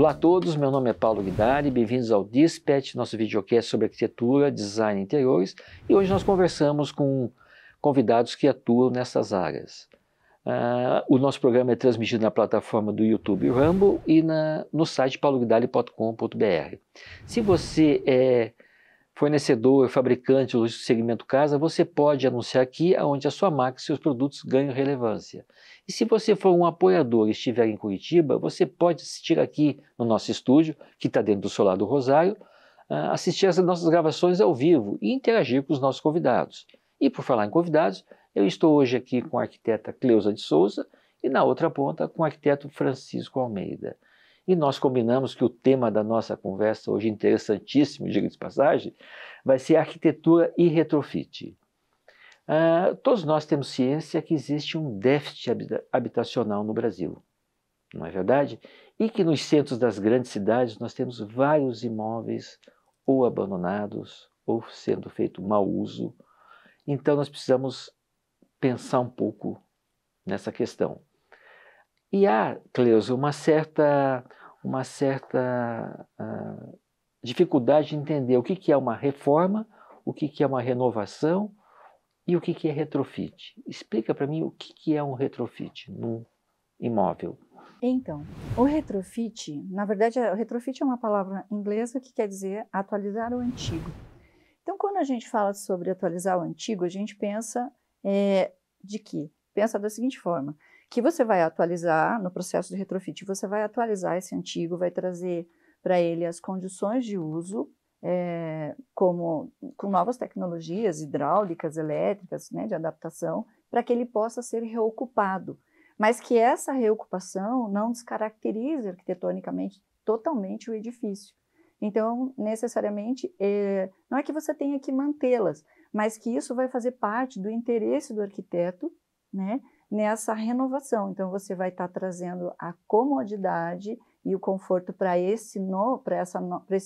Olá a todos, meu nome é Paulo Guidari, bem-vindos ao Dispatch, nosso videocast sobre arquitetura, design e interiores, e hoje nós conversamos com convidados que atuam nessas áreas. O nosso programa é transmitido na plataforma do YouTube Rumble e no site pauloguidari.com.br. Se você é fornecedor, fabricante do segmento casa, você pode anunciar aqui onde a sua marca e seus produtos ganham relevância. E se você for um apoiador e estiver em Curitiba, você pode assistir aqui no nosso estúdio, que está dentro do Solar do Rosário, assistir as nossas gravações ao vivo e interagir com os nossos convidados. E por falar em convidados, eu estou hoje aqui com a arquiteta Cleusa de Souza e na outra ponta com o arquiteto Francisco Almeida. E nós combinamos que o tema da nossa conversa hoje, interessantíssimo, diga-se de passagem, vai ser arquitetura e retrofit. Todos nós temos ciência que existe um déficit habitacional no Brasil, não é verdade? E que nos centros das grandes cidades nós temos vários imóveis ou abandonados ou sendo feito mau uso. Então nós precisamos pensar um pouco nessa questão. E há, Cleusa, uma certa dificuldade de entender o que é uma reforma, o que é uma renovação e o que é retrofit. Explica para mim o que é um retrofit num imóvel. Então, o retrofit, na verdade, o retrofit é uma palavra inglesa que quer dizer atualizar o antigo. Então, quando a gente fala sobre atualizar o antigo, a gente pensa pensa da seguinte forma, que você vai atualizar, no processo de retrofit, você vai atualizar esse antigo, vai trazer para ele as condições de uso, com novas tecnologias hidráulicas, elétricas, né, de adaptação, para que ele possa ser reocupado. Mas que essa reocupação não descaracterize arquitetonicamente totalmente o edifício. Então, necessariamente, não é que você tenha que mantê-las, mas que isso vai fazer parte do interesse do arquiteto, né, nessa renovação. Então, você vai estar trazendo a comodidade e o conforto para esse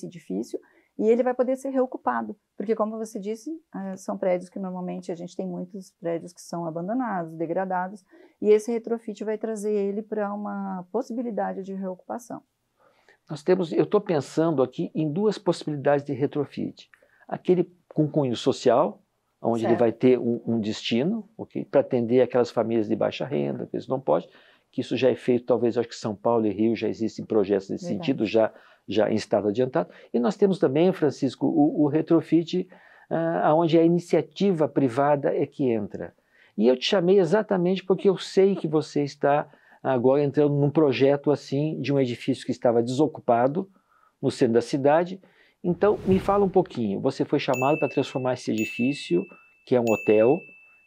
edifício, e ele vai poder ser reocupado, porque, como você disse, são prédios que normalmente a gente tem muitos prédios que são abandonados, degradados, e esse retrofit vai trazer ele para uma possibilidade de reocupação. Eu estou pensando aqui em duas possibilidades de retrofit. Aquele com cunho social, onde Certo. ele vai ter um destino, okay, para atender aquelas famílias de baixa renda, que eles não podem, que isso já é feito, talvez, acho que São Paulo e Rio já existem projetos nesse sentido, já em estado adiantado. E nós temos também, Francisco, o retrofit, onde a iniciativa privada é que entra. E eu te chamei exatamente porque eu sei que você está agora entrando num projeto assim, de um edifício que estava desocupado no centro da cidade. Então, me fala um pouquinho, você foi chamado para transformar esse edifício, que é um hotel,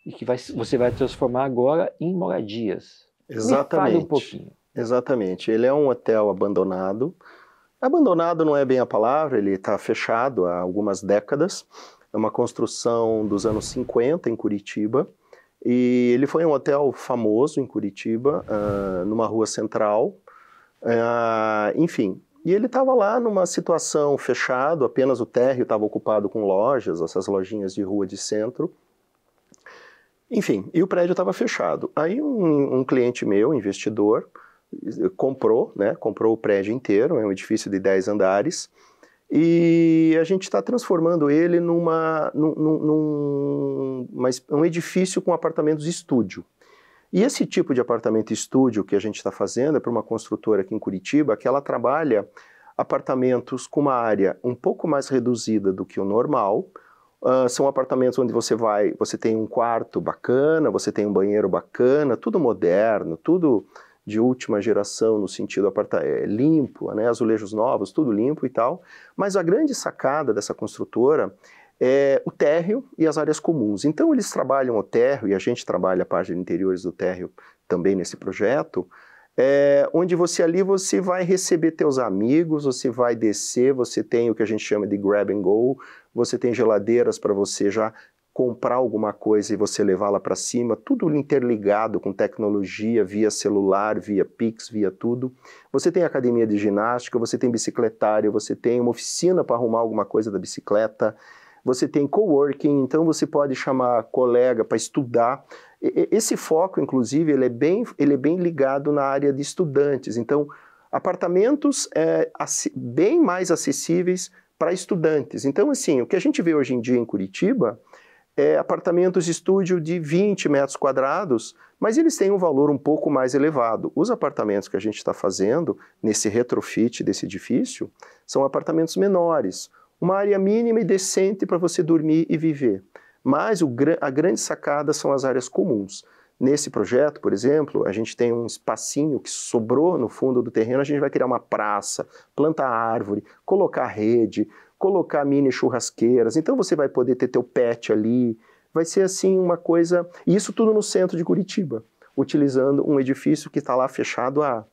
e que você vai transformar agora em moradias. Exatamente. Me fale um pouquinho. Exatamente, ele é um hotel abandonado. Abandonado não é bem a palavra, ele está fechado há algumas décadas. É uma construção dos anos 50 em Curitiba. E ele foi um hotel famoso em Curitiba, numa rua central. Enfim, e ele estava lá numa situação fechado, apenas o térreo estava ocupado com lojas, essas lojinhas de rua de centro. Enfim, e o prédio estava fechado. Aí um cliente meu, investidor, comprou o prédio inteiro, é um edifício de 10 andares, e a gente está transformando ele num edifício com apartamentos estúdio. E esse tipo de apartamento estúdio que a gente está fazendo é para uma construtora aqui em Curitiba, que ela trabalha apartamentos com uma área um pouco mais reduzida do que o normal. São apartamentos onde você tem um quarto bacana, você tem um banheiro bacana, tudo moderno, tudo de última geração no sentido limpo, né, azulejos novos, tudo limpo e tal. Mas a grande sacada dessa construtora é o térreo e as áreas comuns. Então eles trabalham o térreo, e a gente trabalha a parte de interiores do térreo também nesse projeto, onde você vai receber teus amigos, você vai descer, você tem o que a gente chama de grab and go, você tem geladeiras para você já comprar alguma coisa e você levá-la para cima, tudo interligado com tecnologia, via celular, via Pix, via tudo. Você tem academia de ginástica, você tem bicicletário, você tem uma oficina para arrumar alguma coisa da bicicleta, você tem coworking, então você pode chamar colega para estudar. Esse foco, inclusive, ele é bem ligado na área de estudantes. Então, Apartamentos bem mais acessíveis para estudantes. Então, assim, o que a gente vê hoje em dia em Curitiba é apartamentos de estúdio de 20 metros quadrados, mas eles têm um valor um pouco mais elevado. Os apartamentos que a gente está fazendo nesse retrofit desse edifício são apartamentos menores, uma área mínima e decente para você dormir e viver. Mas a grande sacada são as áreas comuns. Nesse projeto, por exemplo, a gente tem um espacinho que sobrou no fundo do terreno, a gente vai criar uma praça, plantar árvore, colocar rede, colocar mini churrasqueiras, então você vai poder ter teu pet ali, vai ser assim uma coisa, e isso tudo no centro de Curitiba, utilizando um edifício que está lá fechado há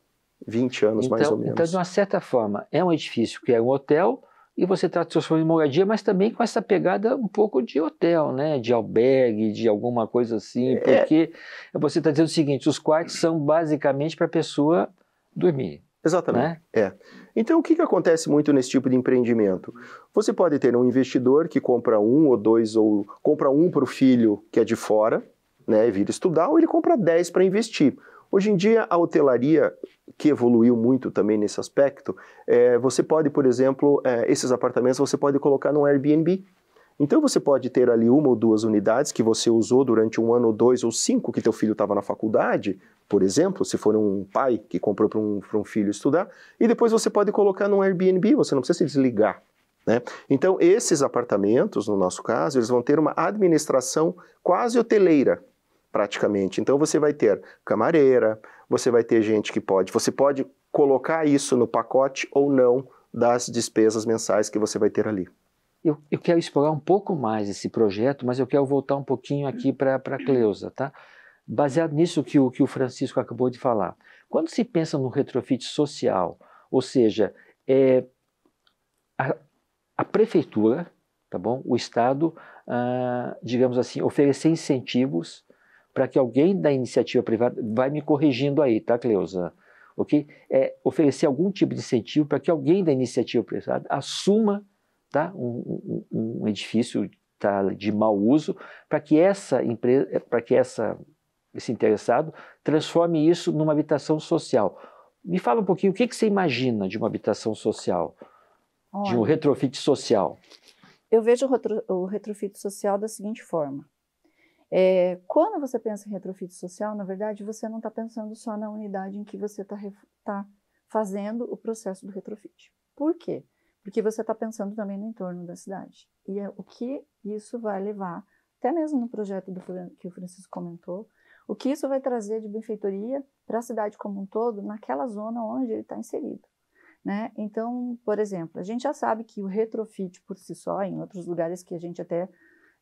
20 anos, mais ou menos. Então, de uma certa forma, é um edifício que é um hotel, e você está transformando em moradia, mas também com essa pegada um pouco de hotel, né? De albergue, de alguma coisa assim, porque você está dizendo o seguinte, os quartos são basicamente para a pessoa dormir. Exatamente, né? Então, o que acontece muito nesse tipo de empreendimento? Você pode ter um investidor que compra um ou dois, ou compra um para o filho que é de fora, né, vir estudar, ou ele compra 10 para investir. Hoje em dia, a hotelaria, que evoluiu muito também nesse aspecto, você pode, por exemplo, esses apartamentos você pode colocar num Airbnb. Então você pode ter ali 1 ou 2 unidades que você usou durante 1 ano, ou 2 ou 5 que teu filho estava na faculdade, por exemplo, se for um pai que comprou para um filho estudar, e depois você pode colocar num Airbnb, você não precisa se desligar. Né? Então esses apartamentos, no nosso caso, eles vão ter uma administração quase hoteleira, praticamente. Então você vai ter camareira, você vai ter gente que você pode colocar isso no pacote ou não das despesas mensais que você vai ter ali. Eu quero explorar um pouco mais esse projeto, mas eu quero voltar um pouquinho aqui para a Cleusa, tá? Baseado nisso que o Francisco acabou de falar. Quando se pensa no retrofit social, ou seja, a prefeitura, tá bom? O Estado, digamos assim, oferecer incentivos para que alguém da iniciativa privada, vai me corrigindo aí, tá, Cleusa? Ok? Oferecer algum tipo de incentivo para que alguém da iniciativa privada assuma, tá, um edifício, tá, de mau uso, para que essa empresa, esse interessado transforme isso numa habitação social. Me fala um pouquinho, o que você imagina de uma habitação social, de um retrofit social? Eu vejo o retrofit social da seguinte forma. Quando você pensa em retrofit social, na verdade, você não está pensando só na unidade em que você está fazendo o processo do retrofit. Por quê? Porque você está pensando também no entorno da cidade. E o que isso vai levar, até mesmo no projeto que o Francisco comentou, o que isso vai trazer de benfeitoria para a cidade como um todo, naquela zona onde ele está inserido. Né? Então, por exemplo, a gente já sabe que o retrofit por si só, em outros lugares que a gente até,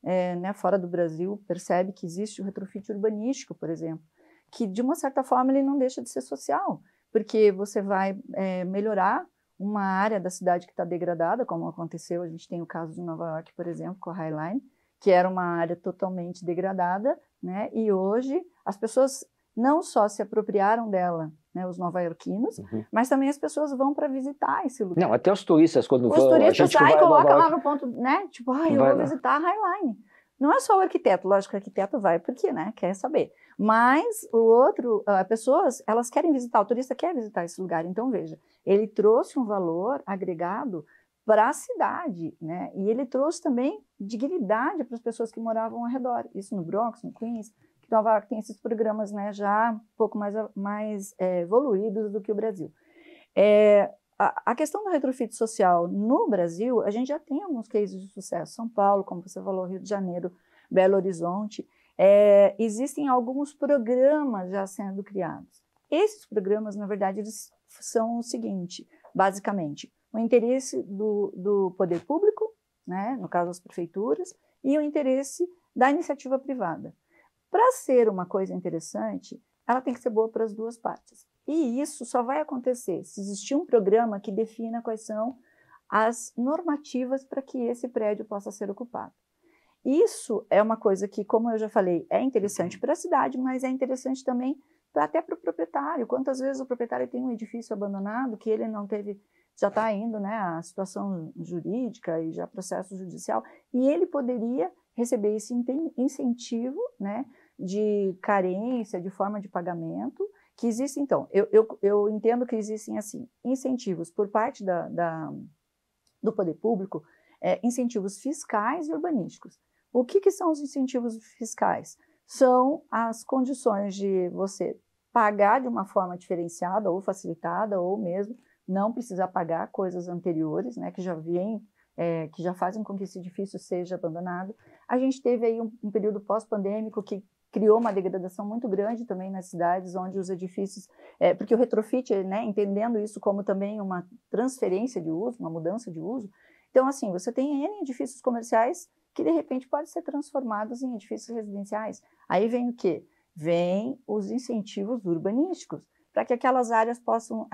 né, fora do Brasil, percebe que existe o retrofit urbanístico, por exemplo, que de uma certa forma ele não deixa de ser social, porque você vai melhorar uma área da cidade que está degradada, como aconteceu, a gente tem o caso de Nova York, por exemplo, com a High Line, que era uma área totalmente degradada, né? E hoje as pessoas não só se apropriaram dela, né, os nova-iorquinos, mas também as pessoas vão para visitar esse lugar. Não, até os turistas, quando os turistas saem e colocam lá no ponto, né, tipo, eu vou lá visitar a High Line. Não é só o arquiteto, lógico que o arquiteto vai porque, né, quer saber. Mas o outro, pessoas, elas querem visitar, o turista quer visitar esse lugar. Então, veja, ele trouxe um valor agregado para a cidade, né? E ele trouxe também dignidade para as pessoas que moravam ao redor. Isso no Bronx, no Queens, que Nova York tem esses programas, né, já um pouco mais evoluídos do que o Brasil. A questão do retrofit social no Brasil, a gente já tem alguns cases de sucesso. São Paulo, como você falou, Rio de Janeiro, Belo Horizonte. Existem alguns programas já sendo criados. Esses programas, na verdade, eles são o seguinte, basicamente, o interesse do poder público, né, no caso das prefeituras, e o interesse da iniciativa privada. Para ser uma coisa interessante, ela tem que ser boa para as duas partes. E isso só vai acontecer se existir um programa que defina quais são as normativas para que esse prédio possa ser ocupado. Isso é uma coisa que, como eu já falei, é interessante para a cidade, mas é interessante também até para o proprietário. Quantas vezes o proprietário tem um edifício abandonado que ele não teve, já está indo, né, a situação jurídica e já processo judicial, e ele poderia receber esse incentivo, né, de carência, de forma de pagamento, Que existe, então, eu entendo que existem, assim, incentivos por parte do poder público, incentivos fiscais e urbanísticos. O que são os incentivos fiscais? São as condições de você pagar de uma forma diferenciada ou facilitada, ou mesmo não precisar pagar coisas anteriores, né, que já fazem com que esse edifício seja abandonado. A gente teve aí um período pós-pandêmico que criou uma degradação muito grande também nas cidades, onde os edifícios... porque o retrofit, né, entendendo isso como também uma transferência de uso, uma mudança de uso, então, assim, você tem N edifícios comerciais que, de repente, podem ser transformados em edifícios residenciais. Aí vem o quê? Vem os incentivos urbanísticos, para que aquelas áreas possam...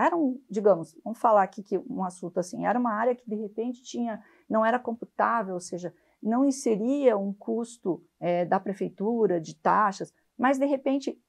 digamos, vamos falar aqui que um assunto assim, era uma área que, de repente, não era computável, ou seja, não inseria um custo da prefeitura, de taxas, mas, de repente,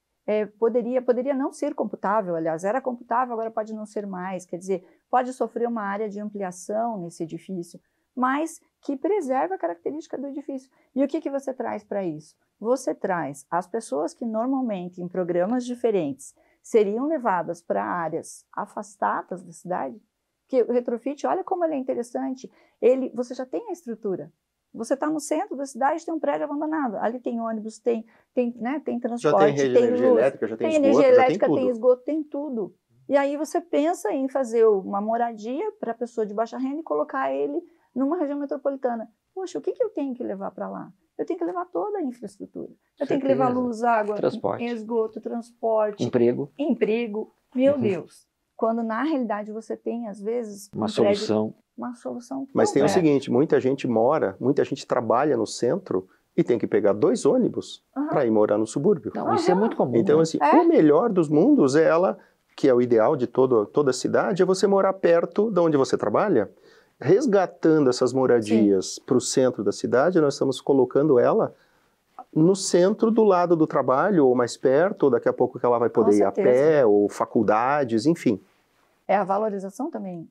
poderia não ser computável, aliás, era computável, agora pode não ser mais, quer dizer, pode sofrer uma área de ampliação nesse edifício, mas que preserva a característica do edifício. E o que você traz para isso? Você traz as pessoas que normalmente, em programas diferentes, seriam levadas para áreas afastadas da cidade, porque o retrofit, olha como ele é interessante, você já tem a estrutura. Você está no centro da cidade, tem um prédio abandonado. Ali tem ônibus, tem transporte, já tem rede de energia elétrica, já tem esgoto, energia elétrica, já tem tudo. Tem esgoto, tem tudo. E aí você pensa em fazer uma moradia para a pessoa de baixa renda e colocar ele numa região metropolitana. Poxa, o que eu tenho que levar para lá? Eu tenho que levar toda a infraestrutura. Eu tenho que levar luz, água, esgoto, transporte, emprego. Meu Deus. Quando na realidade você tem, às vezes, uma solução. Mas tem o seguinte, muita gente trabalha no centro e tem que pegar 2 ônibus para ir morar no subúrbio. Não, isso é muito comum. Então, assim, o melhor dos mundos é que é o ideal de toda a cidade, é você morar perto de onde você trabalha. Resgatando essas moradias para o centro da cidade, nós estamos colocando ela no centro do lado do trabalho, ou mais perto, ou daqui a pouco que ela vai poder ir a pé, ou faculdades, enfim. É a valorização também,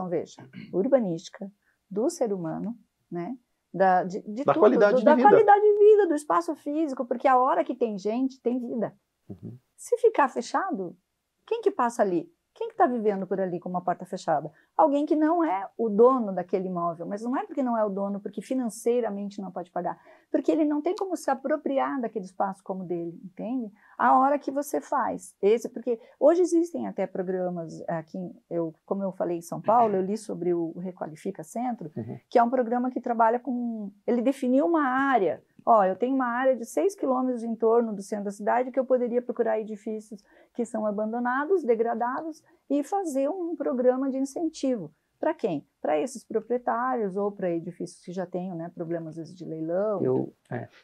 veja, urbanística, do ser humano, né? Da qualidade de vida. Da qualidade de vida, do espaço físico, porque a hora que tem gente, tem vida. Se ficar fechado, quem que passa ali? Quem que está vivendo por ali com uma porta fechada? Alguém que não é o dono daquele imóvel, mas não é porque não é o dono, porque financeiramente não pode pagar, porque ele não tem como se apropriar daquele espaço como dele, entende? A hora que você faz porque hoje existem até programas aqui, como eu falei em São Paulo, eu li sobre o Requalifica Centro, que é um programa que trabalha ele definiu uma área. Eu tenho uma área de 6 quilômetros em torno do centro da cidade que eu poderia procurar edifícios que são abandonados, degradados, e fazer um programa de incentivo. Para quem? Para esses proprietários ou para edifícios que já tenham, né, problemas, às vezes, de leilão.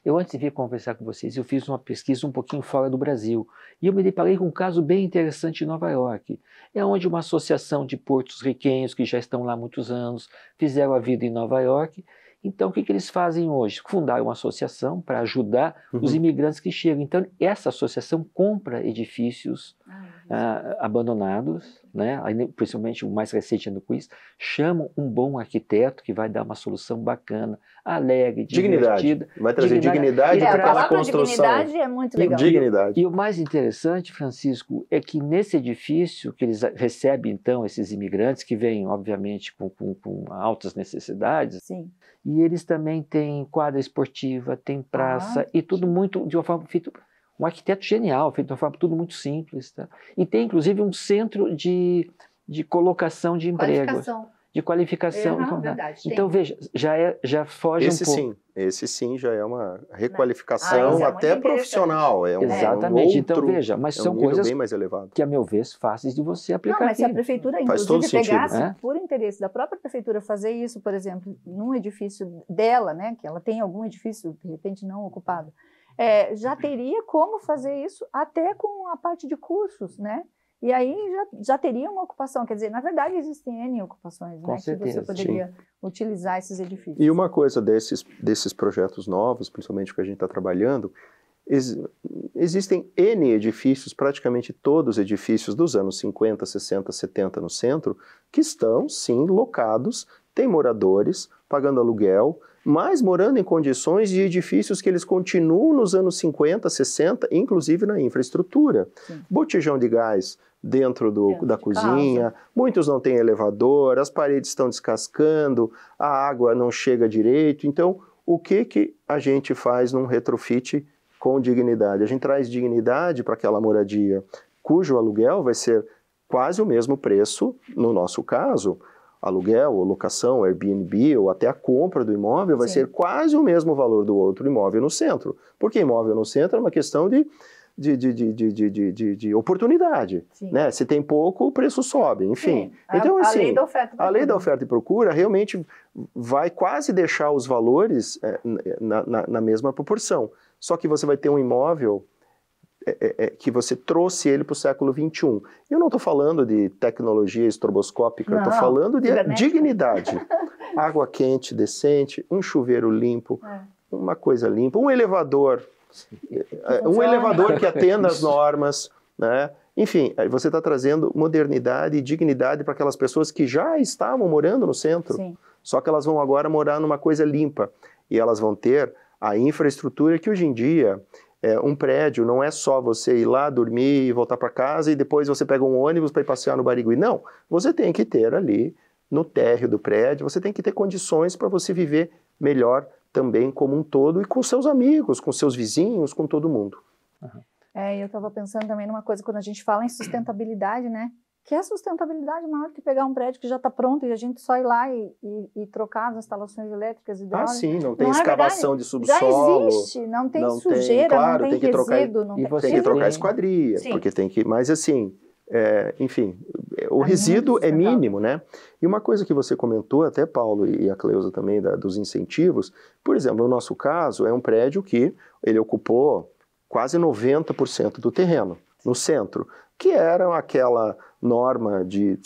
Eu antes de vir conversar com vocês, eu fiz uma pesquisa um pouquinho fora do Brasil. E eu me deparei com um caso bem interessante em Nova York. É onde uma associação de porto-riquenhos que já estão lá há muitos anos fizeram a vida em Nova York. Então, o que eles fazem hoje? Fundaram uma associação para ajudar os imigrantes que chegam. Então, essa associação compra edifícios abandonados, né? Principalmente o mais recente no quiz, chamam um bom arquiteto que vai dar uma solução bacana, alegre, divertida. Vai trazer dignidade para aquela construção. Dignidade é muito legal. Dignidade. E o mais interessante, Francisco, é que nesse edifício que eles recebem, então, esses imigrantes que vêm, obviamente, com altas necessidades, Sim. E eles também têm quadra esportiva, tem praça, e tudo muito de uma forma feita. Um arquiteto genial, feito de uma forma tudo muito simples. Tá? E tem, inclusive, um centro de colocação de empregos. De qualificação. Verdade, então, veja, já foge um pouco. Esse sim já é uma requalificação até profissional. Exatamente. Então, veja, mas são coisas bem mais elevado. Que, a meu ver, fáceis de você aplicar. Não, mas se a prefeitura, inclusive, pegasse por interesse da própria prefeitura fazer isso, por exemplo, num edifício dela, né, que ela tem algum edifício, de repente, não ocupado, já teria como fazer isso até com a parte de cursos, né? E aí já teria uma ocupação, quer dizer, na verdade existem N ocupações, né, que você poderia utilizar esses edifícios. E uma coisa desses projetos novos, principalmente que a gente está trabalhando, existem N edifícios, praticamente todos os edifícios dos anos 50, 60, 70 no centro, que estão, sim, locados, tem moradores, pagando aluguel, mas morando em condições de edifícios que eles continuam nos anos 50, 60, inclusive na infraestrutura. Sim. Botijão de gás dentro da cozinha, muitos não têm elevador, as paredes estão descascando, a água não chega direito. Então, o que a gente faz num retrofit com dignidade? A gente traz dignidade para aquela moradia, cujo aluguel vai ser quase o mesmo preço, no nosso caso, aluguel, ou locação, Airbnb, ou até a compra do imóvel vai ser quase o mesmo valor do outro imóvel no centro. Porque imóvel no centro é uma questão de oportunidade. Né? Se tem pouco, o preço sobe, enfim. Então, assim, a lei da oferta e procura realmente vai quase deixar os valores na mesma proporção. Só que você vai ter um imóvel que você trouxe ele para o século XXI. Eu não estou falando de tecnologia estroboscópica, eu estou falando de dignidade. Água quente, decente, um chuveiro limpo, uma coisa limpa, um elevador que atenda às normas, né? Enfim, você está trazendo modernidade e dignidade para aquelas pessoas que já estavam morando no centro, só que elas vão agora morar numa coisa limpa e elas vão ter a infraestrutura que hoje em dia um prédio não é só você ir lá, dormir e voltar para casa e depois você pega um ônibus para ir passear no Barigui. Não, você tem que ter ali no térreo do prédio, você tem que ter condições para você viver melhor também como um todo e com seus amigos, com seus vizinhos, com todo mundo. Eu estava pensando também numa coisa, quando a gente fala em sustentabilidade, né? Que é sustentabilidade maior que pegar um prédio que já está pronto e a gente só ir lá e trocar as instalações elétricas e hidráulicas. Sim, não tem escavação de subsolo. Já existe, não tem sujeira, não tem resíduo. Tem que trocar a esquadria, porque tem que... Mas assim, enfim, o resíduo é mínimo, né? E uma coisa que você comentou, até Paulo e a Cleusa também, dos incentivos, por exemplo, no nosso caso, é um prédio que ele ocupou quase 90% do terreno, no centro, que era aquela norma de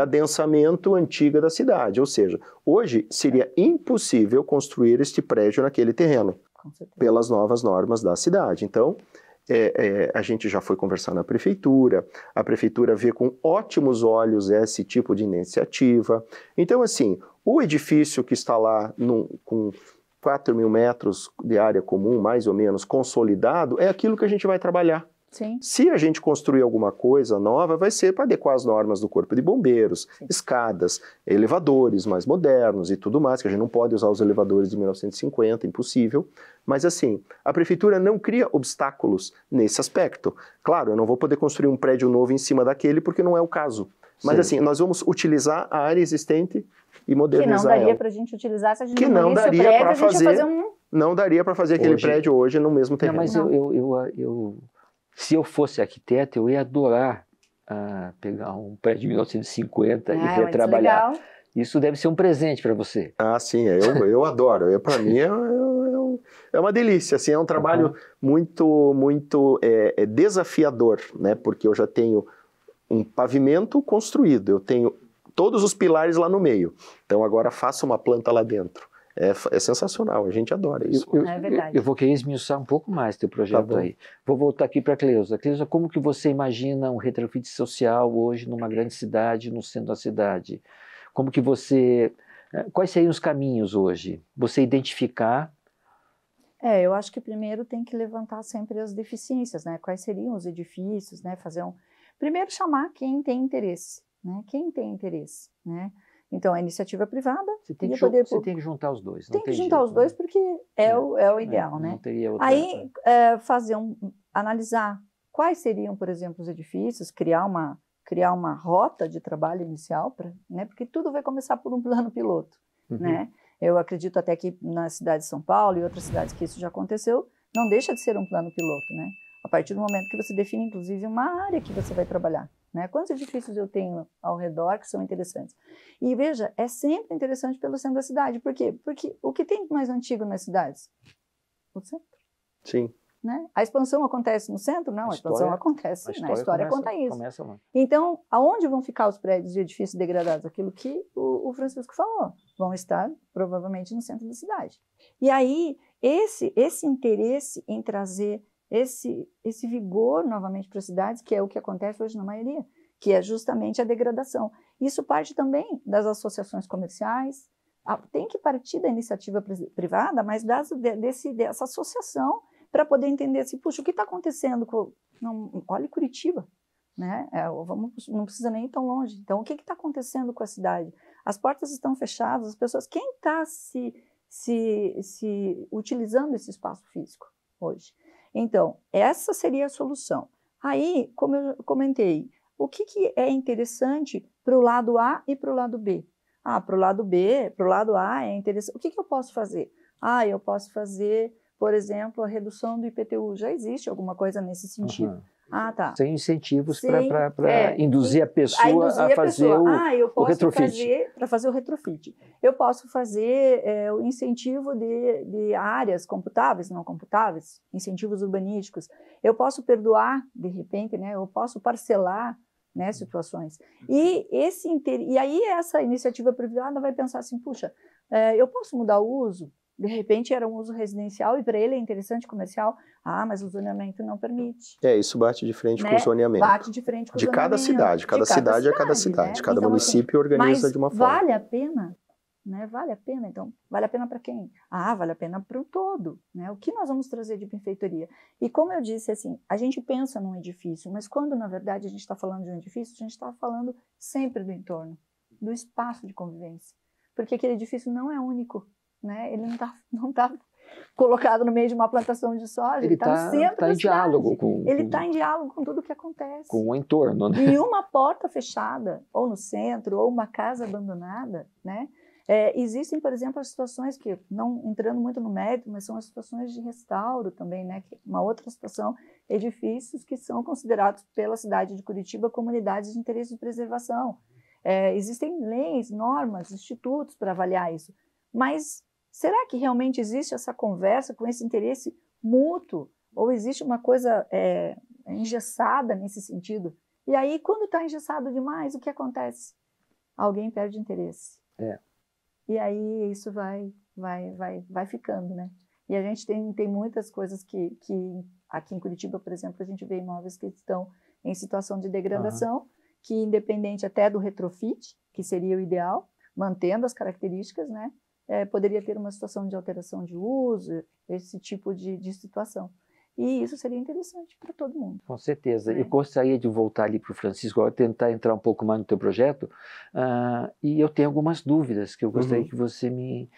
adensamento antiga da cidade. Ou seja, hoje seria impossível construir este prédio naquele terreno, pelas novas normas da cidade. Então, a gente já foi conversar na prefeitura, a prefeitura vê com ótimos olhos esse tipo de iniciativa. Então, assim, o edifício que está lá com 4.000 metros de área comum, mais ou menos, consolidado, é aquilo que a gente vai trabalhar. Sim. Se a gente construir alguma coisa nova, vai ser para adequar as normas do Corpo de Bombeiros, escadas, elevadores mais modernos e tudo mais, que a gente não pode usar os elevadores de 1950, impossível. Mas assim, a prefeitura não cria obstáculos nesse aspecto. Claro, eu não vou poder construir um prédio novo em cima daquele, porque não é o caso. Mas assim, nós vamos utilizar a área existente e modernizar ela. Que não daria para a gente utilizar se a gente não daria para fazer, Não daria para fazer aquele prédio hoje no mesmo terreno. Mas se eu fosse arquiteto, eu ia adorar pegar um prédio de 1950 e retrabalhar. Isso deve ser um presente para você. Sim, eu adoro. Para mim é uma delícia. Assim, é um trabalho muito, muito desafiador, né? Porque eu já tenho um pavimento construído, eu tenho todos os pilares lá no meio. Então agora faço uma planta lá dentro. É sensacional, a gente adora isso. É verdade. Eu vou querer esmiuçar um pouco mais teu projeto aí. Vou voltar aqui para a Cleusa. Cleusa, como que você imagina um retrofit social hoje numa grande cidade, no centro da cidade? Como que você... Quais seriam os caminhos hoje? Você identificar... Eu acho que primeiro tem que levantar sempre as deficiências, né? Quais seriam os edifícios, né? Primeiro chamar quem tem interesse, né? Quem tem interesse, né? Então, a iniciativa privada... Você tem que juntar os dois. Tem que juntar os dois porque é o ideal, né? Não teria outra... Aí, analisar quais seriam, por exemplo, os edifícios, criar uma rota de trabalho inicial, né? Porque tudo vai começar por um plano piloto, né? Eu acredito até que na cidade de São Paulo e outras cidades que isso já aconteceu, não deixa de ser um plano piloto, né? A partir do momento que você define, inclusive, uma área que você vai trabalhar. Né? Quantos edifícios eu tenho ao redor que são interessantes? E veja, é sempre interessante pelo centro da cidade. Por quê? Porque o que tem mais antigo nas cidades? O centro. Sim. Né? A expansão acontece no centro? Não, a expansão acontece. A história conta isso. Começa lá. Então, aonde vão ficar os prédios e edifícios degradados? Aquilo que o Francisco falou. Vão estar, provavelmente, no centro da cidade. E aí, esse interesse em trazer esse vigor novamente para as cidades, que é o que acontece hoje na maioria, que é justamente a degradação. Isso parte também das associações comerciais, tem que partir da iniciativa privada, mas dessa associação para poder entender assim, puxa, o que está acontecendo com... Não, olha Curitiba, né? Não precisa nem ir tão longe. Então, o que está acontecendo com a cidade? As portas estão fechadas, as pessoas... Quem está se utilizando esse espaço físico hoje? Então, essa seria a solução. Aí, como eu comentei, o que é interessante para o lado A e para o lado B? Para o lado B, para o lado A é interessante. O que eu posso fazer? Eu posso fazer, por exemplo, a redução do IPTU. Já existe alguma coisa nesse sentido. Uhum. Tá. Sem incentivos para induzir a pessoa a fazer o retrofit. Para fazer o retrofit. Eu posso fazer o incentivo de áreas computáveis, não computáveis, incentivos urbanísticos. Eu posso perdoar, de repente, né? Eu posso parcelar, né, situações. E aí essa iniciativa privada vai pensar assim, puxa, eu posso mudar o uso? De repente era um uso residencial e para ele é interessante comercial. Mas o zoneamento não permite. Isso bate de frente com o zoneamento. Bate de frente com o zoneamento. Cada cidade. Cada cidade é cada cidade. Né? Cada então, município assim, organiza de uma forma. Vale a pena? Né? Vale a pena, então. Vale a pena para quem? Vale a pena para o todo. Né? O que nós vamos trazer de benfeitoria? E como eu disse, assim, a gente pensa num edifício, mas quando, na verdade, a gente está falando de um edifício, a gente está falando sempre do entorno, do espaço de convivência. Porque aquele edifício não é único. Né? Ele não tá colocado no meio de uma plantação de soja, ele está no centro da cidade. Ele está em diálogo com tudo o que acontece. Com o entorno, né? E uma porta fechada, ou no centro, ou uma casa abandonada, né? Existem, por exemplo, as situações que, não entrando muito no mérito, mas são as situações de restauro também, né? Uma outra situação, edifícios que são considerados pela cidade de Curitiba como unidades de interesse de preservação. Existem leis, normas, institutos para avaliar isso. Mas será que realmente existe essa conversa com esse interesse mútuo? Ou existe uma coisa engessada nesse sentido? E aí, quando está engessado demais, o que acontece? Alguém perde interesse. E aí isso vai ficando, né? E a gente tem muitas coisas que aqui em Curitiba, por exemplo, a gente vê imóveis que estão em situação de degradação, que independente até do retrofit, que seria o ideal, mantendo as características, né? Poderia ter uma situação de alteração de uso, esse tipo de situação. E isso seria interessante para todo mundo. Com certeza. Eu gostaria de voltar ali para o Francisco, agora tentar entrar um pouco mais no teu projeto, e eu tenho algumas dúvidas que eu gostaria que você me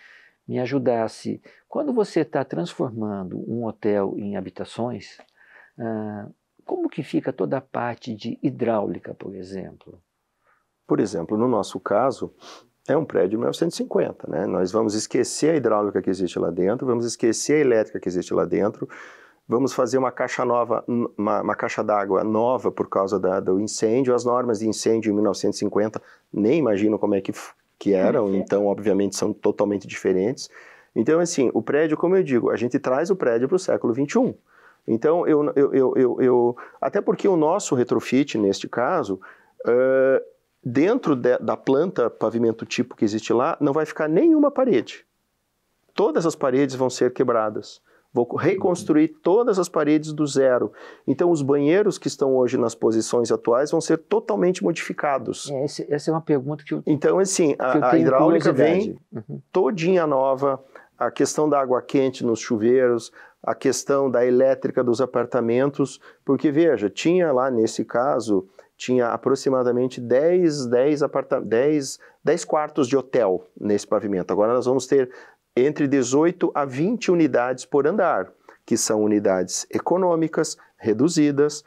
ajudasse. Quando você está transformando um hotel em habitações, como que fica toda a parte de hidráulica, por exemplo? Por exemplo, no nosso caso... É um prédio de 1950, né? Nós vamos esquecer a hidráulica que existe lá dentro, vamos esquecer a elétrica que existe lá dentro, vamos fazer uma caixa nova, uma caixa d'água nova por causa do incêndio. As normas de incêndio em 1950 nem imagino como é que eram, então obviamente são totalmente diferentes. Então assim, o prédio, como eu digo, a gente traz o prédio para o século XXI. Então até porque o nosso retrofit neste caso dentro da planta pavimento tipo que existe lá, não vai ficar nenhuma parede. Todas as paredes vão ser quebradas. Vou reconstruir todas as paredes do zero. Então, os banheiros que estão hoje nas posições atuais vão ser totalmente modificados. Essa é uma pergunta que eu Então, assim, a hidráulica vem todinha nova, a questão da água quente nos chuveiros, a questão da elétrica dos apartamentos, porque, veja, tinha lá, nesse caso... tinha aproximadamente 10 quartos de hotel nesse pavimento. Agora nós vamos ter entre 18 a 20 unidades por andar, que são unidades econômicas, reduzidas,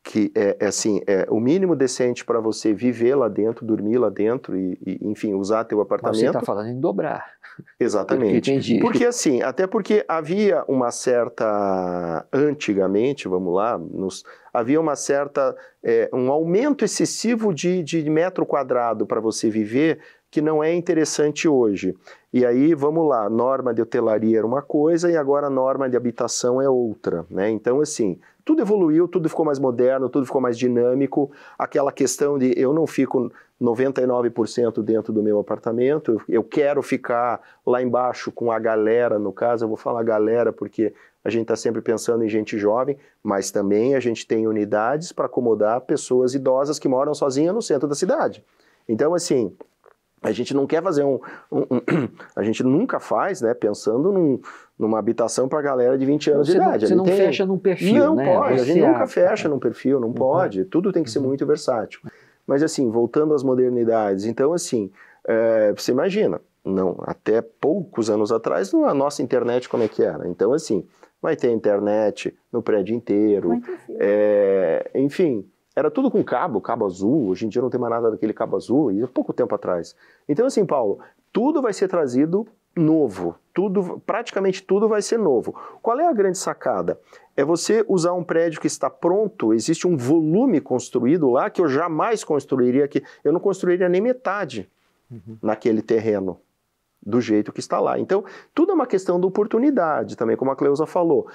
que é o mínimo decente para você viver lá dentro, dormir lá dentro e enfim, usar teu apartamento. Você está falando em dobrar. Exatamente. Entendi. Porque assim, até porque havia uma certa, antigamente, vamos lá, havia uma certa, um aumento excessivo de metro quadrado para você viver, que não é interessante hoje. E aí, vamos lá, norma de hotelaria era uma coisa e agora a norma de habitação é outra, né? Então, assim, tudo evoluiu, tudo ficou mais moderno, tudo ficou mais dinâmico. Aquela questão de eu não fico 99% dentro do meu apartamento, eu quero ficar lá embaixo com a galera, no caso, eu vou falar galera porque a gente está sempre pensando em gente jovem, mas também a gente tem unidades para acomodar pessoas idosas que moram sozinhas no centro da cidade. Então, assim... A gente não quer fazer a gente nunca faz, né, pensando numa habitação para a galera de 20 anos de idade. Você não fecha num perfil, não, né? Pode, a gente nunca fecha num perfil, não pode. Tudo tem que ser muito versátil. Mas assim, voltando às modernidades, então assim, você imagina, não, até poucos anos atrás, a nossa internet como é que era? Então assim, vai ter internet no prédio inteiro, enfim... Era tudo com cabo azul, hoje em dia não tem mais nada daquele cabo azul, e há pouco tempo atrás. Então assim, Paulo, tudo vai ser trazido novo, praticamente tudo vai ser novo. Qual é a grande sacada? É você usar um prédio que está pronto, existe um volume construído lá que eu jamais construiria aqui, eu não construiria nem metade naquele terreno, do jeito que está lá. Então, tudo é uma questão de oportunidade também, como a Cleusa falou.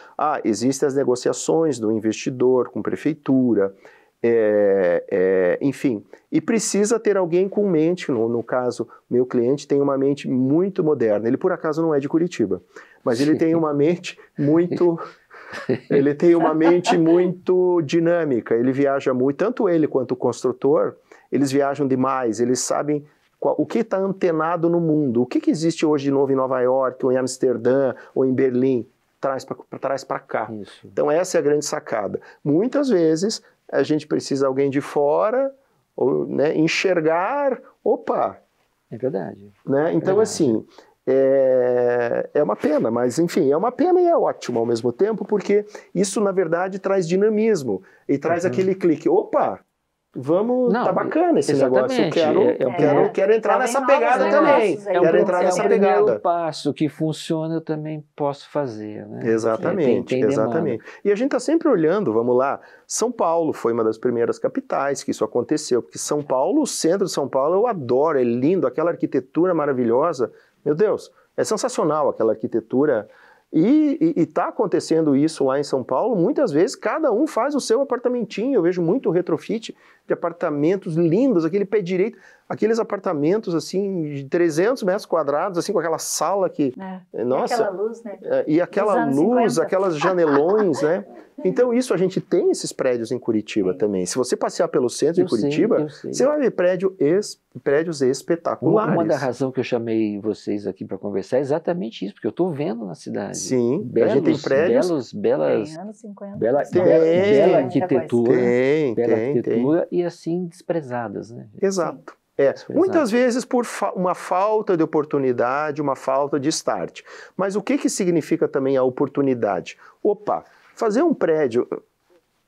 Existem as negociações do investidor com prefeitura, enfim, e precisa ter alguém com mente, no caso, meu cliente tem uma mente muito moderna, ele por acaso não é de Curitiba, mas ele tem uma mente muito, dinâmica, ele viaja muito, tanto ele quanto o construtor, eles viajam demais, eles sabem o que está antenado no mundo, o que existe hoje de novo em Nova York, ou em Amsterdã, ou em Berlim, traz para cá. Isso. Então essa é a grande sacada. Muitas vezes a gente precisa de alguém de fora, ou, né, enxergar, opa! É verdade. Né? Então, assim, é uma pena, mas enfim, é uma pena e é ótimo ao mesmo tempo, porque isso, na verdade, traz dinamismo, e traz aquele clique, opa! Tá bacana esse negócio, eu quero entrar nessa pegada também. Quero entrar nessa pegada. É o primeiro passo que funciona, eu também posso fazer. Né? Exatamente, exatamente. E a gente está sempre olhando, vamos lá, São Paulo foi uma das primeiras capitais que isso aconteceu, porque São Paulo, o centro de São Paulo, eu adoro, é lindo, aquela arquitetura maravilhosa, meu Deus, é sensacional aquela arquitetura. E está acontecendo isso lá em São Paulo, muitas vezes cada um faz o seu apartamentinho, eu vejo muito retrofit de apartamentos lindos, aquele pé direito, aqueles apartamentos assim de 300 metros quadrados, assim com aquela sala que... nossa, aquela luz, né? E aquela luz, 50. Aquelas janelões, né? Então isso, a gente tem esses prédios em Curitiba também. Se você passear pelo centro de Curitiba, você vai ver prédios espetaculares. Uma da razão que eu chamei vocês aqui para conversar é exatamente isso, porque eu estou vendo na cidade. Sim, a gente tem prédios... Bela arquitetura. Bela arquitetura e assim desprezadas, né? Exato. Muitas vezes por uma falta de oportunidade, uma falta de start. Mas o que significa também a oportunidade? Fazer um prédio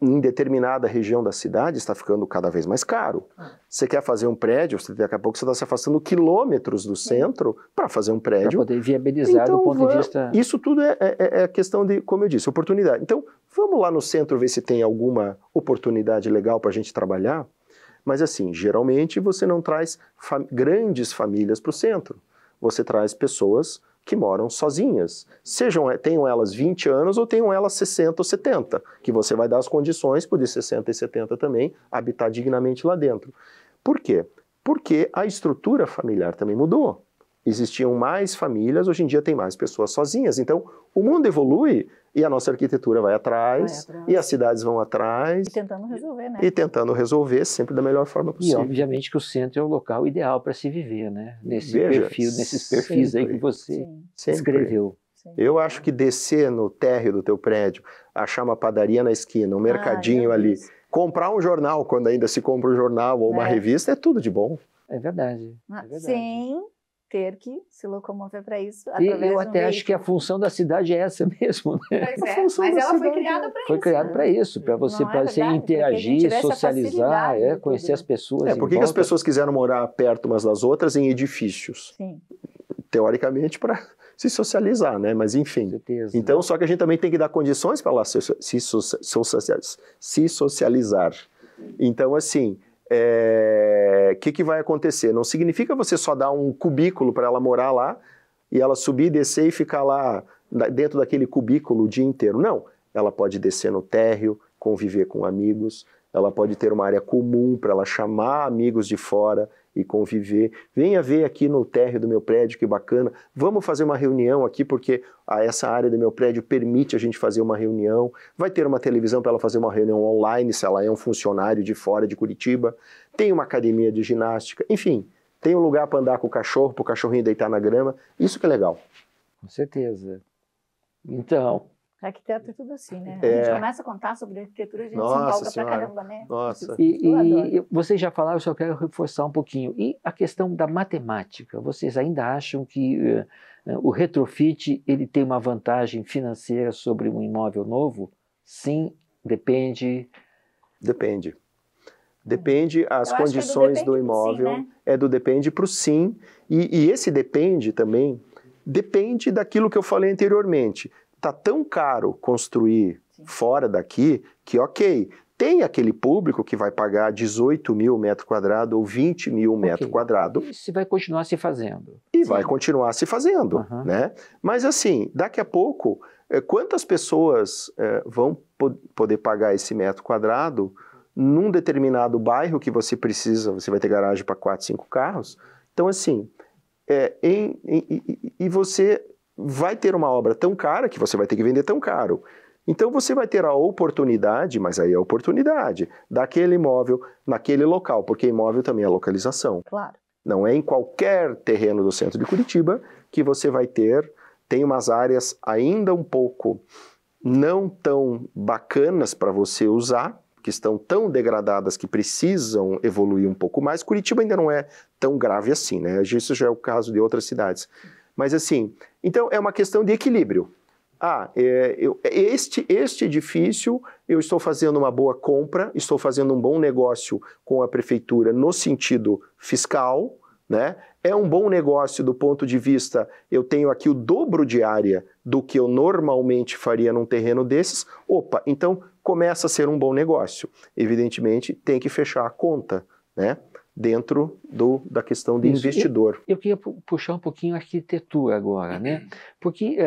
em determinada região da cidade está ficando cada vez mais caro. Você quer fazer um prédio, daqui a pouco você está se afastando quilômetros do centro para fazer um prédio. Para poder viabilizar do ponto de vista... Isso tudo é questão de, como eu disse, oportunidade. Então, vamos lá no centro ver se tem alguma oportunidade legal para a gente trabalhar. Mas assim, geralmente você não traz grandes famílias para o centro. Você traz pessoas que moram sozinhas. Tenham elas 20 anos ou tenham elas 60 ou 70, que você vai dar as condições para de 60 e 70 também habitar dignamente lá dentro. Por quê? Porque a estrutura familiar também mudou. Existiam mais famílias, hoje em dia tem mais pessoas sozinhas. Então, o mundo evolui e a nossa arquitetura vai atrás. E as cidades vão atrás. E tentando resolver, né? E tentando resolver sempre da melhor forma possível. E, obviamente, que o centro é o local ideal para se viver, né? Nesses perfis aí que você descreveu. Eu acho que descer no térreo do teu prédio, achar uma padaria na esquina, um mercadinho ali, comprar um jornal, quando ainda se compra um jornal ou uma revista, é tudo de bom. É verdade. Sim. Ter que se locomover para isso. E eu até acho que a função da cidade é essa mesmo. Né? Mas ela foi criada para isso. Foi criada para isso, para você interagir, socializar, conhecer as pessoas. Por que as pessoas quiseram morar perto umas das outras em edifícios? Sim. Teoricamente, para se socializar, né? Mas enfim. Certeza. Então, só que a gente também tem que dar condições para lá se socializar. Então, assim... que vai acontecer? Não significa você só dar um cubículo para ela morar lá e ela subir, descer e ficar lá dentro daquele cubículo o dia inteiro. Não, ela pode descer no térreo, conviver com amigos, ela pode ter uma área comum para ela chamar amigos de fora e conviver. Venha ver aqui no térreo do meu prédio, que bacana. Vamos fazer uma reunião aqui, porque essa área do meu prédio permite a gente fazer uma reunião. Vai ter uma televisão para ela fazer uma reunião online, se ela é um funcionário de fora de Curitiba. Tem uma academia de ginástica. Enfim, tem um lugar para andar com o cachorro, para o cachorrinho deitar na grama, isso que é legal. Com certeza. Então... Arquiteto é tudo assim, né? É. A gente começa a contar sobre arquitetura, a gente se empolga pra caramba, né? Nossa. E vocês já falaram, eu só quero reforçar um pouquinho. E a questão da matemática, vocês ainda acham que o retrofit ele tem uma vantagem financeira sobre um imóvel novo? Sim, depende? Depende. Depende as Eu condições acho que é do do imóvel. sim, né? É do depende para o sim. E esse depende também, depende daquilo que eu falei anteriormente. Está tão caro construir fora daqui que, ok, tem aquele público que vai pagar 18 mil metros quadrados ou 20 mil metros quadrados. Isso vai continuar se fazendo. E vai continuar se fazendo, né? Mas assim, daqui a pouco, quantas pessoas vão poder pagar esse metro quadrado num determinado bairro que você precisa, você vai ter garagem para 4, 5 carros? Então assim, e você... vai ter uma obra tão cara que você vai ter que vender tão caro. Então você vai ter a oportunidade, mas aí é a oportunidade, daquele imóvel naquele local, porque imóvel também é localização. Claro. Não é em qualquer terreno do centro de Curitiba que você vai ter, tem umas áreas ainda um pouco não tão bacanas para você usar, que estão tão degradadas que precisam evoluir um pouco mais. Curitiba ainda não é tão grave assim, né? Isso já é o caso de outras cidades. Mas assim, então é uma questão de equilíbrio. Este edifício, eu estou fazendo uma boa compra, estou fazendo um bom negócio com a prefeitura no sentido fiscal, né? É um bom negócio do ponto de vista, eu tenho aqui o dobro de área do que eu normalmente faria num terreno desses. Opa, então começa a ser um bom negócio. Evidentemente, tem que fechar a conta, né? Dentro da questão de investidor. Eu queria puxar um pouquinho a arquitetura agora, né? Porque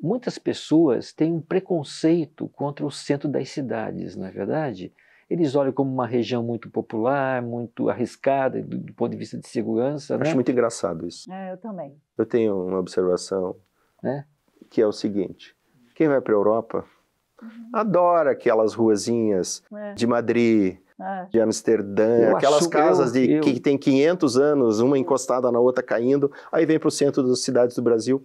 muitas pessoas têm um preconceito contra o centro das cidades, não é verdade? Eles olham como uma região muito popular, muito arriscada do ponto de vista de segurança, né? Acho muito engraçado isso. Eu também. Eu tenho uma observação que é o seguinte, quem vai para a Europa adora aquelas ruazinhas de Madrid, de Amsterdã, aquelas casas que tem 500 anos, uma encostada na outra caindo, aí vem para o centro das cidades do Brasil.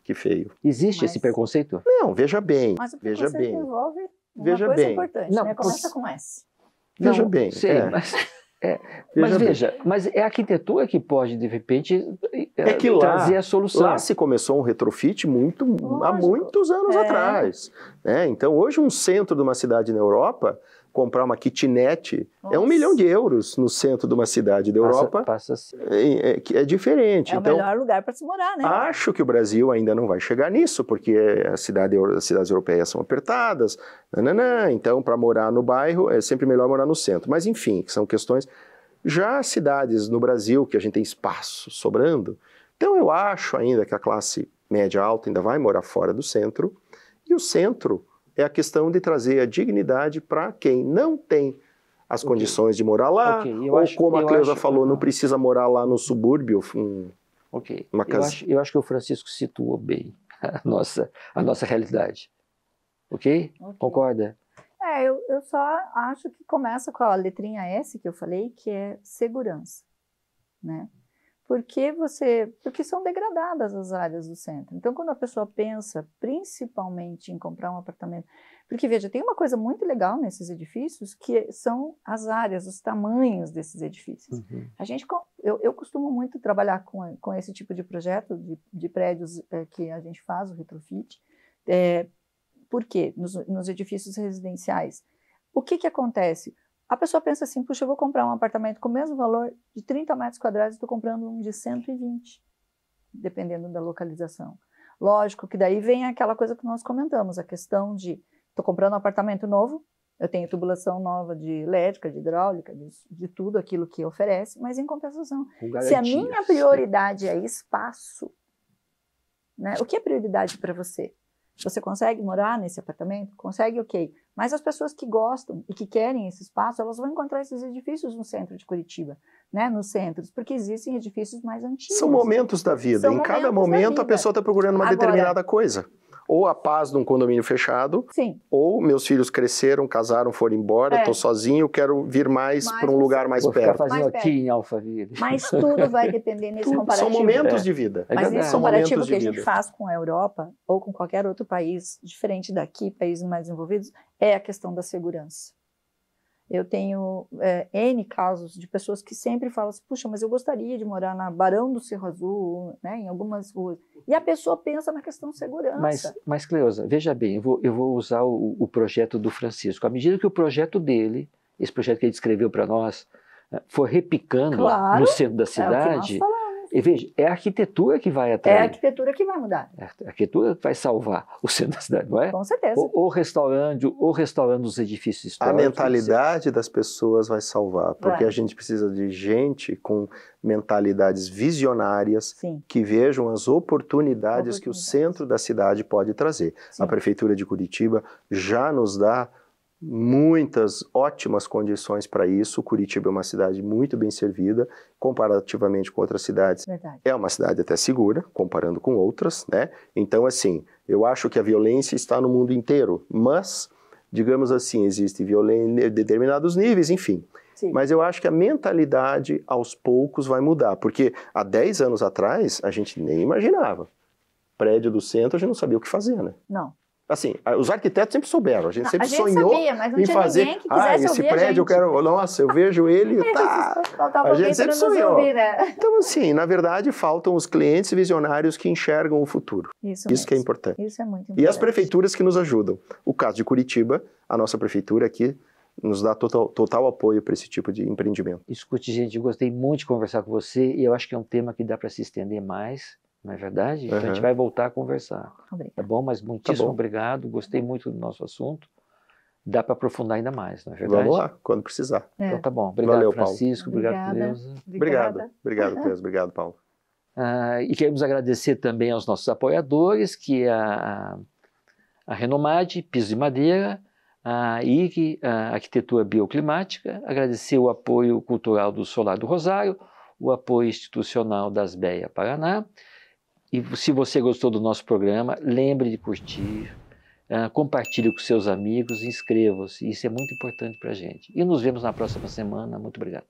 Que feio. Existe esse preconceito? Não, veja bem. Mas o veja preconceito bem. envolve uma veja coisa bem. importante, Não, né? Começa com S. Veja Não, bem. Sei, mas veja, mas é a arquitetura que pode, de repente, que trazer a solução. Lá se começou um retrofit há muitos anos atrás. Né? Então, hoje, um centro de uma cidade na Europa, comprar uma kitnet é €1 milhão no centro de uma cidade da Europa. É diferente. É o melhor lugar para se morar, né? Acho que o Brasil ainda não vai chegar nisso, porque as cidades europeias são apertadas. Então, para morar no bairro, é sempre melhor morar no centro. Mas, enfim, são questões... Já as cidades no Brasil, que a gente tem espaço sobrando, então eu acho ainda que a classe média alta ainda vai morar fora do centro, e o centro é a questão de trazer a dignidade para quem não tem as condições de morar lá, como a Cleusa falou, não precisa morar lá no subúrbio. Uma casa. Eu acho que o Francisco situou bem a nossa realidade. Ok? Porque eu só acho que começa com a letrinha S que eu falei, que é segurança, né? Porque são degradadas as áreas do centro. Então, quando a pessoa pensa, principalmente em comprar um apartamento... Porque, veja, tem uma coisa muito legal nesses edifícios, que são as áreas, os tamanhos desses edifícios. Eu costumo muito trabalhar com esse tipo de projeto, de prédios que a gente faz, o retrofit. Por quê? Nos edifícios residenciais. O que acontece? A pessoa pensa assim, puxa, eu vou comprar um apartamento com o mesmo valor de 30 metros quadrados, estou comprando um de 120, dependendo da localização. Lógico que daí vem aquela coisa que nós comentamos, a questão de, estou comprando um apartamento novo, eu tenho tubulação nova de elétrica, de hidráulica, de tudo aquilo que oferece, mas em compensação, se a minha prioridade é espaço, né, o que é prioridade para você? Você consegue morar nesse apartamento? Consegue, ok. Mas as pessoas que gostam e que querem esse espaço, elas vão encontrar esses edifícios no centro de Curitiba, né? Nos centros, porque existem edifícios mais antigos. São momentos da vida. São em cada momentos da momento vida. a pessoa está procurando uma Agora, determinada coisa. Ou a paz num condomínio fechado, sim. ou meus filhos cresceram, casaram, foram embora, estou sozinho, quero vir mais para um lugar mais Vou ficar perto. fazendo Mais aqui em Alphaville. Mas tudo vai depender nesse comparativo. São momentos de vida. É Mas verdade. nesse São comparativo momentos que a de gente vida. faz com a Europa ou com qualquer outro país diferente daqui, países mais desenvolvidos, é a questão da segurança. Eu tenho N casos de pessoas que sempre falam assim, puxa, mas eu gostaria de morar na Barão do Cerro Azul, né, em algumas ruas. E a pessoa pensa na questão segurança. Mas Cleusa, veja bem, eu vou usar o projeto do Francisco. À medida que o projeto dele, esse projeto que ele descreveu para nós, for repicando Claro, no centro da É o que nós cidade, falamos. e veja, é a arquitetura que vai É a atrair. arquitetura que vai mudar, É a arquitetura que vai salvar o centro da cidade, não é? com certeza. Ou restaurando os edifícios A históricos. mentalidade das pessoas vai salvar, porque Vai. a gente precisa de gente com mentalidades visionárias Sim, que vejam as oportunidades que o centro da cidade pode trazer. sim. A Prefeitura de Curitiba já nos dá muitas ótimas condições para isso. Curitiba é uma cidade muito bem servida, comparativamente com outras cidades. Verdade. É uma cidade até segura, comparando com outras, né? Então, assim, eu acho que a violência está no mundo inteiro, mas, digamos assim, existe violência em determinados níveis, enfim. Sim. Mas eu acho que a mentalidade, aos poucos, vai mudar, porque há 10 anos atrás, a gente nem imaginava. Prédio do centro, a gente não sabia o que fazer, né? não. Assim, os arquitetos sempre souberam, a gente Não, sempre a gente sonhou sabia, mas não em tinha fazer, ninguém que quisesse esse ouvir a prédio eu gente. quero, nossa, eu vejo ele, tá. Faltava A gente alguém sempre para nos sonhou. ouvir, né? Então, assim, na verdade, faltam os clientes visionários que enxergam o futuro. Isso Que é mesmo. importante. Isso é muito importante. E as prefeituras que nos ajudam. O caso de Curitiba, a nossa prefeitura aqui nos dá total apoio para esse tipo de empreendimento. Escute, gente, eu gostei muito de conversar com você e eu acho que é um tema que dá para se estender mais, não é verdade? Então a gente vai voltar a conversar, Obrigada. tá bom? Mas muitíssimo bom. obrigado, gostei muito do nosso assunto. Dá para aprofundar ainda mais, não é verdade? Vamos lá, quando precisar. É. Então tá bom. Obrigado, Valeu, Paulo. Francisco. Obrigado, Obrigada. Cleusa. Obrigada. Obrigado, Cleusa. Obrigado, Paulo. E queremos agradecer também aos nossos apoiadores, que é a Renomade, Piso de Madeira, a IG, a Arquitetura Bioclimática, agradecer o apoio cultural do Solar do Rosário, o apoio institucional das BEA Paraná. E se você gostou do nosso programa, lembre de curtir, compartilhe com seus amigos, inscreva-se, isso é muito importante para a gente. E nos vemos na próxima semana. Muito obrigado.